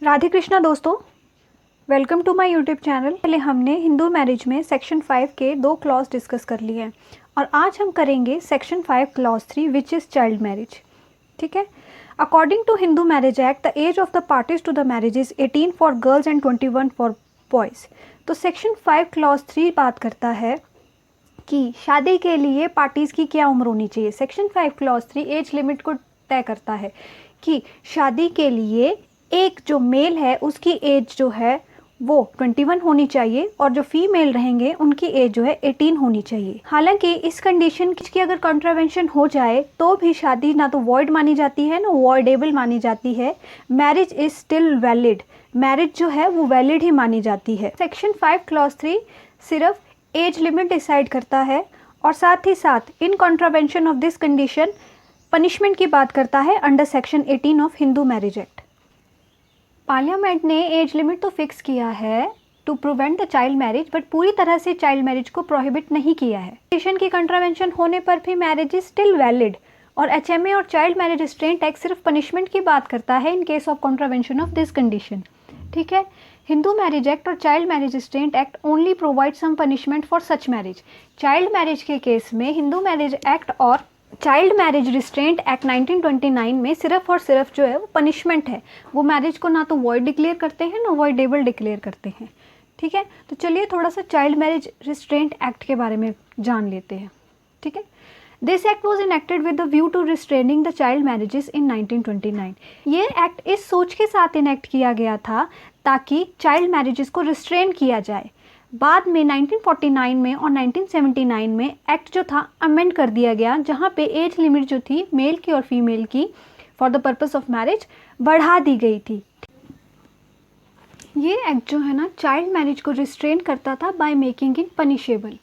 राधे कृष्णा दोस्तों, welcome to my YouTube channel. पहले हमने हिंदू मैरिज में सेक्शन 5 के 2 क्लॉज डिस्कस कर लिए हैं और आज हम करेंगे section 5 clause 3 which is child marriage. ठीक है। According to Hindu marriage act the age of the parties to the marriage is 18 for girls and 21 for boys. तो सेक्शन 5 क्लॉज 3 बात करता है कि शादी के लिए पार्टीज़ की क्या उम्र होनी चाहिए। सेक्शन 5 क्लॉज 3 एज लिमिट को तय करता है कि शादी के लिए एक जो मेल है उसकी एज जो है वो 21 होनी चाहिए और जो फीमेल रहेंगे उनकी एज जो है 18 होनी चाहिए। हालांकि इस कंडीशन की अगर कॉन्ट्रावेंशन हो जाए तो भी शादी ना तो वॉइड मानी जाती है ना वॉइडेबल मानी जाती है। Marriage is still valid, marriage जो है वो वैलिड ही मानी जाती है। सेक्शन 5 क्लॉज 3 सिर्फ एज लिमिट डिसाइड करता है और साथ ही साथ in contravention of this condition punishment की बात करता है under section 18 of Hindu marriage act. Parliament ने एज लिमिट तो फिक्स किया है to prevent the child marriage, but पूरी तरह से चाइल्ड मैरिज को प्रोहिबिट नहीं किया है। कंडीशन की कंट्रावेंशन होने पर भी मैरिज इज स्टिल वैलिड और एचएमए और चाइल्ड मैरिज रिस्ट्रेंट एक्ट सिर्फ पनिशमेंट की बात करता है in case of contravention of this condition. ठीक है। हिंदू मैरिज एक्ट और child marriage restraint act only provide some punishment for such marriage. Child marriage के केस में हिंदू मैरिज एक्ट और चाइल्ड मैरिज रिस्ट्रेंट एक्ट 1929 में सिर्फ और सिर्फ जो है वो पनिशमेंट है। वो मैरिज को ना तो वॉइड डिक्लेयर करते हैं ना वॉइडेबल डिक्लेयर करते हैं। ठीक है। तो चलिए थोड़ा सा चाइल्ड मैरिज रिस्ट्रेंट एक्ट के बारे में जान लेते हैं। ठीक है। This act was enacted with the view to restraining the child marriages in 1929। ये एक्ट इस सोच के साथ इनेक्ट किया गया था ताकि चाइल्ड मैरिजेस को रिस्ट्रेन किया जाए। बाद में 1949 में और 1979 में एक्ट जो था अमेंड कर दिया गया जहाँ पे एज लिमिट जो थी मेल की और फीमेल की for the purpose of marriage बढ़ा दी गई थी। ये एक्ट जो है ना चाइल्ड मैरिज को रिस्ट्रेन करता था by making it punishable,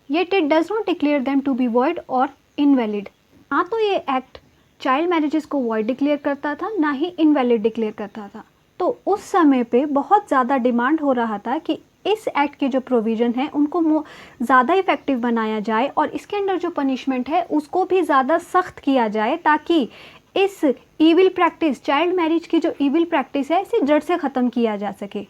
yet it does not declare them to be void और इनवैलिड। ना तो ये एक्ट चाइल्ड मैरिजेस को वॉइड डिक्लेयर करता था ना ही इनवैलिड डिक्लेयर करता था। तो उस समय पे बहुत ज़्यादा डिमांड हो रहा था कि इस एक्ट के जो प्रोविज़न है उनको ज़्यादा इफ़ेक्टिव बनाया जाए और इसके अंदर जो पनिशमेंट है उसको भी ज़्यादा सख्त किया जाए ताकि इस ईविल प्रैक्टिस चाइल्ड मैरिज की जो ईविल प्रैक्टिस है इसे जड़ से ख़त्म किया जा सके।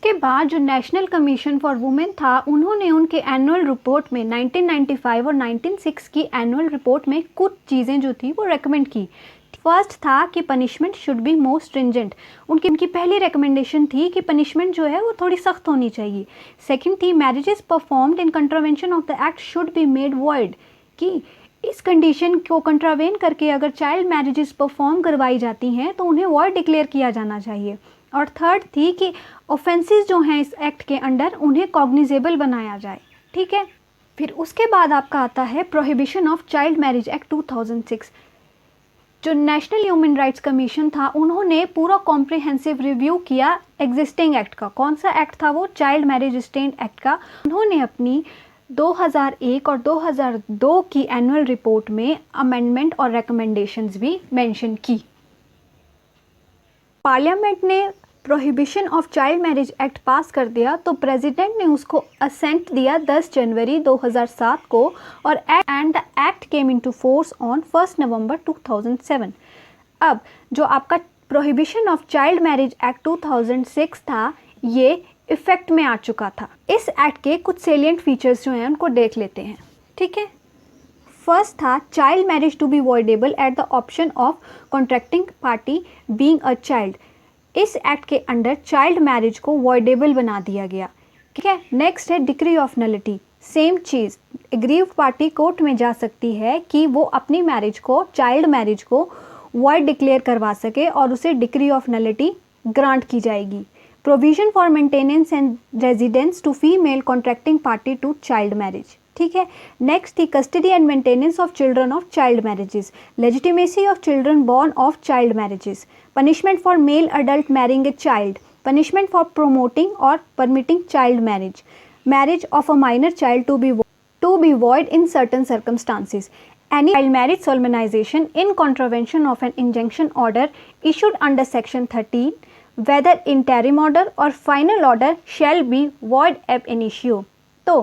के बाद जो नेशनल कमीशन फॉर वुमेन था उन्होंने उनके एनुअल रिपोर्ट में 1995 और 1996 की एनुअल रिपोर्ट में कुछ चीज़ें जो थी वो रेकमेंड की। फर्स्ट था कि punishment should be more stringent. उनकी पहली रिकमेंडेशन थी कि पनिशमेंट जो है वो थोड़ी सख्त होनी चाहिए। सेकंड थी marriages performed in contravention of the act should be made void, कि इस कंडीशन को कंट्रावेन करके अगर चाइल्ड मैरिजेस परफॉर्म करवाई जाती हैं तो उन्हें वॉइड डिक्लेयर किया जाना चाहिए। और थर्ड थी कि ऑफेंसेस जो हैं इस एक्ट के अंडर उन्हें कॉग्निजेबल बनाया जाए। ठीक है। फिर उसके बाद आपका आता है prohibition of child marriage act 2006। जो नेशनल ह्यूमन राइट्स कमीशन था उन्होंने पूरा कॉम्प्रिहेंसिव रिव्यू किया एग्जिस्टिंग एक्ट का। कौन सा एक्ट था वो? चाइल्ड मैरिज रिस्ट्रेंट एक्ट का। उन्होंने अपनी 2001 और 2002 की एनुअल रिपोर्ट में अमेंडमेंट और रिकमेंडेशंस भी मेंशन की। पार्लियामेंट ने prohibition of child marriage act पास कर दिया तो प्रेसिडेंट ने उसको असेंट दिया 10 जनवरी 2007 को और the act came into force on 1 नवंबर 2007। अब जो आपका prohibition of child marriage act 2006 था ये इफेक्ट में आ चुका था। इस एक्ट के कुछ सेलिएंट फीचर्स जो हैं उनको देख लेते हैं। ठीक है। फर्स्ट था child marriage to be voidable at the option of contracting party being a child. इस एक्ट के अंडर चाइल्ड मैरिज को वॉइडेबल बना दिया गया। ठीक है। नेक्स्ट है डिक्री ऑफ नलिटी। सेम चीज़, एग्रीव्ड पार्टी कोर्ट में जा सकती है कि वो अपनी मैरिज को चाइल्ड मैरिज को वॉइड डिक्लेयर करवा सके और उसे डिक्री ऑफ नलिटी ग्रांट की जाएगी। Provision for maintenance and residence to female contracting party to child marriage. ठीक है। नेक्स्ट थी custody and maintenance of children of child marriages, legitimacy of children born of child marriages, punishment for male adult marrying a child, punishment for promoting और permitting child marriage, marriage of a minor child to be void in certain circumstances, any child marriage solemnization in contravention of an injunction order issued under section 13, whether interim order or final order shall be void ab initio। तो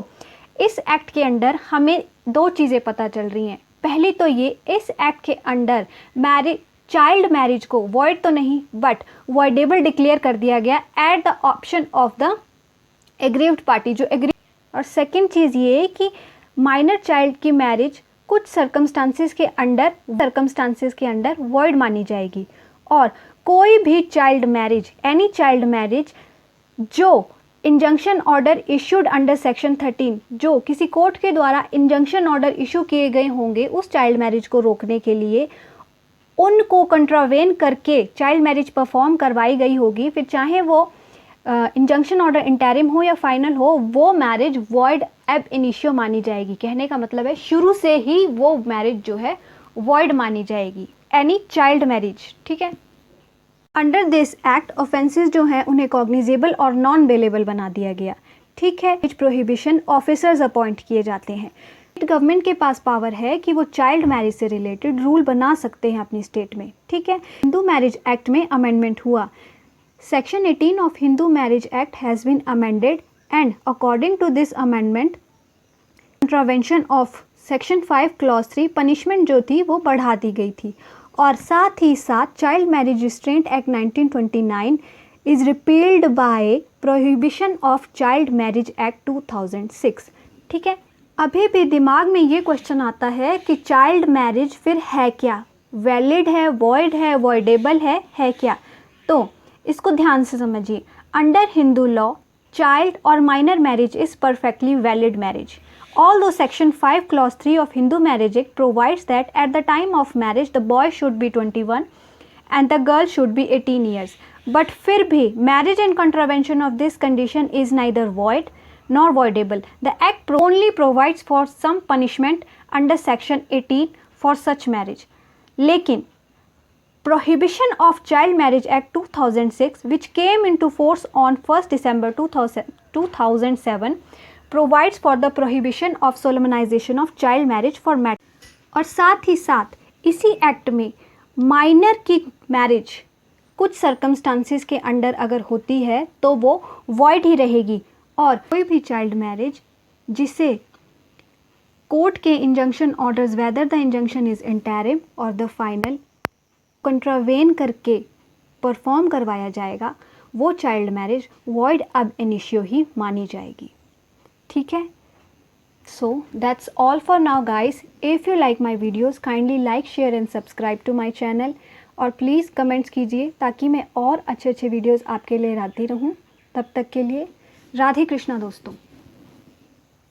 इस act के under हमें दो चीज़ें पता चल रही हैं। पहली तो ये, इस एक्ट के अंडर मैरिज चाइल्ड मैरिज को वॉइड तो नहीं बट वॉइडेबल डिक्लेयर कर दिया गया at the option of the aggrieved party जो एग्री। और सेकेंड चीज़ ये कि माइनर चाइल्ड की मैरिज कुछ सर्कमस्टांसिस के अंडर वॉइड मानी जाएगी। और कोई भी child marriage, any child marriage जो injunction order issued under section 13, जो किसी कोर्ट के द्वारा इंजंक्शन ऑर्डर इशू किए गए होंगे उस चाइल्ड मैरिज को रोकने के लिए, उनको कंट्रावेन करके चाइल्ड मैरिज परफॉर्म करवाई गई होगी, फिर चाहे वो इंजंक्शन ऑर्डर इंटरिम हो या फाइनल हो, वो मैरिज वॉइड एब इनिशियो मानी जाएगी। कहने का मतलब है शुरू से ही वो मैरिज जो है वॉइड मानी जाएगी, एनी चाइल्ड मैरिज। ठीक है, अंडर दिस एक्ट ऑफेंसेस जो हैं उन्हें कॉग्निजेबल और नॉन बेलेबल बना दिया गया। ठीक है, प्रोहिबिशन ऑफिसर्स अपॉइंट किए जाते हैं। गवर्नमेंट के पास पावर है कि वो चाइल्ड मैरिज से रिलेटेड रूल बना सकते हैं अपनी स्टेट में। ठीक है, हिंदू मैरिज एक्ट में अमेंडमेंट हुआ। Section 18 of Hindu marriage act has been amended and according to this amendment intervention of section 5 clause 3 punishment जो थी वो बढ़ा दी गई थी। और साथ ही साथ child marriage restraint act 1929 is repealed by prohibition of child marriage act 2006। ठीक है, अभी भी दिमाग में ये क्वेश्चन आता है कि चाइल्ड मैरिज फिर है क्या, वैलिड है, वॉइड है, वॉइडेबल है क्या? तो इसको ध्यान से समझिए। अंडर हिंदू लॉ चाइल्ड और minor marriage is perfectly valid marriage. Although Section 5 Clause 3 of Hindu Marriage Act provides that at the time of marriage the boy should be 21 and the girl should be 18 years, but फिर भी marriage in contravention of this condition is neither void nor voidable. The Act only provides for some punishment under Section 18 for such marriage. लेकिन Prohibition of Child Marriage Act 2006, which came into force on 1st December 2007, provides for the prohibition of solemnization of child marriage for marriage। और साथ ही साथ इसी act में minor की marriage कुछ circumstances के अंडर अगर होती है तो वो वॉइड ही रहेगी। और कोई भी चाइल्ड मैरिज जिसे कोर्ट के injunction orders whether the injunction is interim और द फाइनल कंट्रावेन करके परफॉर्म करवाया जाएगा, वो child marriage void ab initio ही मानी जाएगी। ठीक है, so that's all for now guys. If you like my videos kindly like, share and subscribe to my channel. और प्लीज़ कमेंट्स कीजिए ताकि मैं और अच्छे अच्छे वीडियोज़ आपके लिए लाती रहूँ। तब तक के लिए राधे कृष्णा दोस्तों।